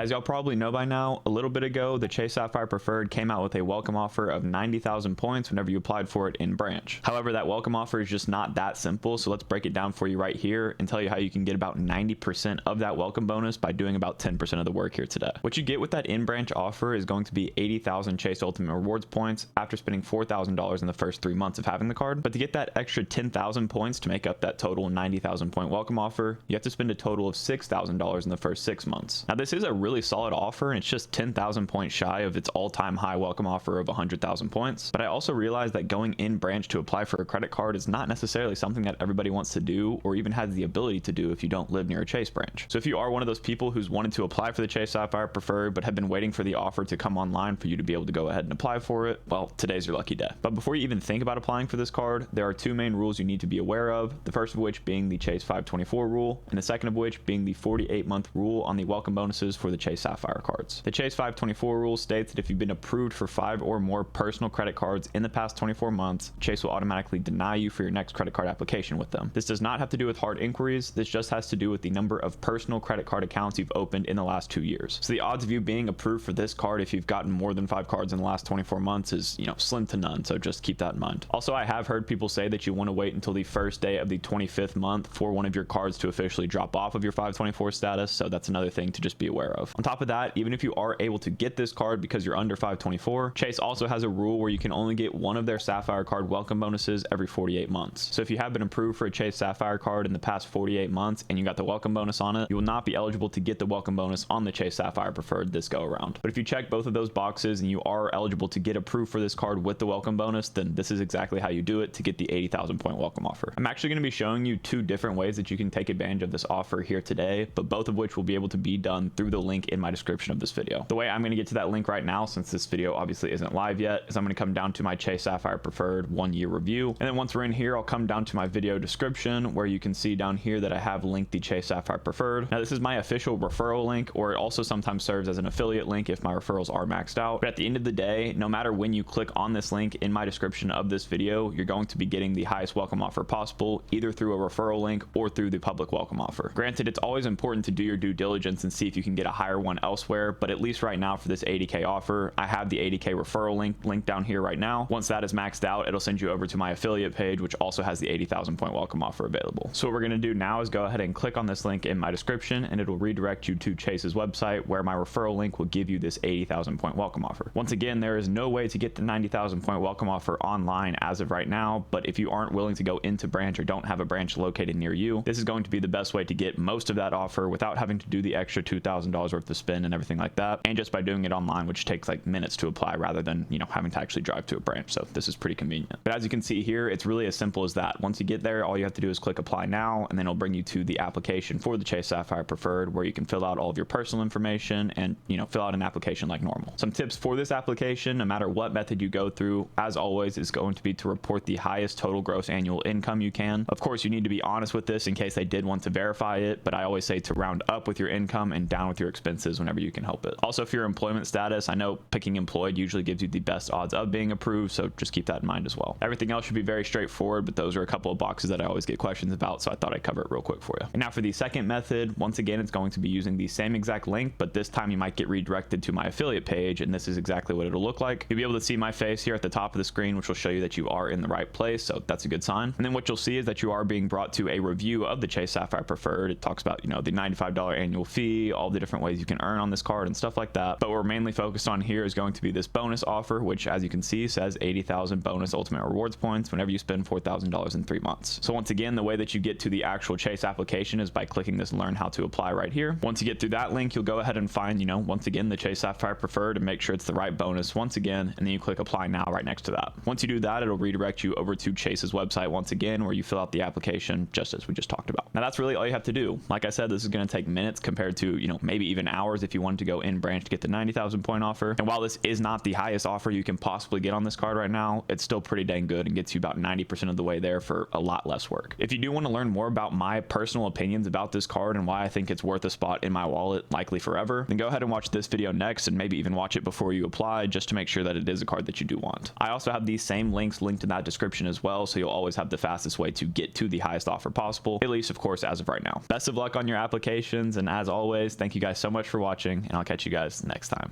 As y'all probably know by now, a little bit ago, the Chase Sapphire Preferred came out with a welcome offer of 90,000 points whenever you applied for it in branch. However, that welcome offer is just not that simple, so let's break it down for you right here and tell you how you can get about 90% of that welcome bonus by doing about 10% of the work here today. What you get with that in-branch offer is going to be 80,000 Chase Ultimate Rewards points after spending $4,000 in the first 3 months of having the card. But to get that extra 10,000 points to make up that total 90,000 point welcome offer, you have to spend a total of $6,000 in the first 6 months. Now, this is a really solid offer, and it's just 10,000 points shy of its all-time high welcome offer of 100,000 points. But I also realized that going in branch to apply for a credit card is not necessarily something that everybody wants to do or even has the ability to do if you don't live near a Chase branch. So if you are one of those people who's wanted to apply for the Chase Sapphire Preferred but have been waiting for the offer to come online for you to be able to go ahead and apply for it, well, today's your lucky day. But before you even think about applying for this card, there are two main rules you need to be aware of. The first of which being the Chase 524 rule, and the second of which being the 48-month rule on the welcome bonuses for the Chase Sapphire cards. The Chase 524 rule states that if you've been approved for 5 or more personal credit cards in the past 24 months, Chase will automatically deny you for your next credit card application with them. This does not have to do with hard inquiries. This just has to do with the number of personal credit card accounts you've opened in the last 2 years. So the odds of you being approved for this card if you've gotten more than 5 cards in the last 24 months is, slim to none. So just keep that in mind. Also, I have heard people say that you want to wait until the first day of the 25th month for one of your cards to officially drop off of your 524 status. So that's another thing to just be aware of. On top of that, even if you are able to get this card because you're under 524, Chase also has a rule where you can only get one of their Sapphire card welcome bonuses every 48 months. So if you have been approved for a Chase Sapphire card in the past 48 months and you got the welcome bonus on it, you will not be eligible to get the welcome bonus on the Chase Sapphire Preferred this go around. But if you check both of those boxes and you are eligible to get approved for this card with the welcome bonus, then this is exactly how you do it to get the 80,000 point welcome offer. I'm actually going to be showing you 2 different ways that you can take advantage of this offer here today, but both of which will be able to be done through the link in my description of this video. The way I'm going to get to that link right now, since this video obviously isn't live yet, is I'm going to come down to my Chase Sapphire Preferred 1-year review. And then once we're in here, I'll come down to my video description where you can see down here that I have linked the Chase Sapphire Preferred. Now, this is my official referral link, or it also sometimes serves as an affiliate link if my referrals are maxed out. But at the end of the day, no matter when you click on this link in my description of this video, you're going to be getting the highest welcome offer possible, either through a referral link or through the public welcome offer. Granted, it's always important to do your due diligence and see if you can get a higher one elsewhere, but at least right now for this 80K offer, I have the 80K referral link down here right now. Once that is maxed out, it'll send you over to my affiliate page, which also has the 80,000 point welcome offer available. So what we're going to do now is go ahead and click on this link in my description, and it'll redirect you to Chase's website where my referral link will give you this 80,000 point welcome offer. Once again, there is no way to get the 90,000 point welcome offer online as of right now, but if you aren't willing to go into branch or don't have a branch located near you, this is going to be the best way to get most of that offer without having to do the extra $2,000 worth of spend and everything like that, and just by doing it online, which takes like minutes to apply rather than having to actually drive to a branch. So this is pretty convenient. But as you can see here, it's really as simple as that. Once you get there, all you have to do is click apply now, and then it'll bring you to the application for the Chase Sapphire Preferred, where you can fill out all of your personal information and fill out an application like normal. Some tips for this application: no matter what method you go through, as always, is going to be to report the highest total gross annual income you can. Of course, you need to be honest with this in case they did want to verify it, but I always say to round up with your income and down with your expenses whenever you can help it. Also, for your employment status, I know picking employed usually gives you the best odds of being approved, so just keep that in mind as well. Everything else should be very straightforward, but those are a couple of boxes that I always get questions about, so I thought I'd cover it real quick for you. And now for the second method, once again, it's going to be using the same exact link, but this time you might get redirected to my affiliate page, and this is exactly what it'll look like. You'll be able to see my face here at the top of the screen, which will show you that you are in the right place, so that's a good sign. And then what you'll see is that you are being brought to a review of the Chase Sapphire Preferred. It talks about, the $95 annual fee, all the different ways you can earn on this card and stuff like that. But what we're mainly focused on here is going to be this bonus offer, which, as you can see, says 80,000 bonus ultimate rewards points whenever you spend $4,000 in 3 months. So once again, the way that you get to the actual Chase application is by clicking this learn how to apply right here. Once you get through that link, you'll go ahead and find, once again, the Chase Sapphire Preferred and make sure it's the right bonus once again, and then you click apply now right next to that. Once you do that, it'll redirect you over to Chase's website once again, where you fill out the application just as we just talked about. Now that's really all you have to do. Like I said, this is going to take minutes compared to, maybe even hours if you wanted to go in branch to get the 90,000 point offer. And while this is not the highest offer you can possibly get on this card right now, it's still pretty dang good and gets you about 90% of the way there for a lot less work. If you do want to learn more about my personal opinions about this card and why I think it's worth a spot in my wallet, likely forever, then go ahead and watch this video next, and maybe even watch it before you apply, just to make sure that it is a card that you do want. I also have these same links linked in that description as well, so you'll always have the fastest way to get to the highest offer possible, at least of course as of right now. Best of luck on your applications, and as always, thank you guys so much much for watching, and I'll catch you guys next time.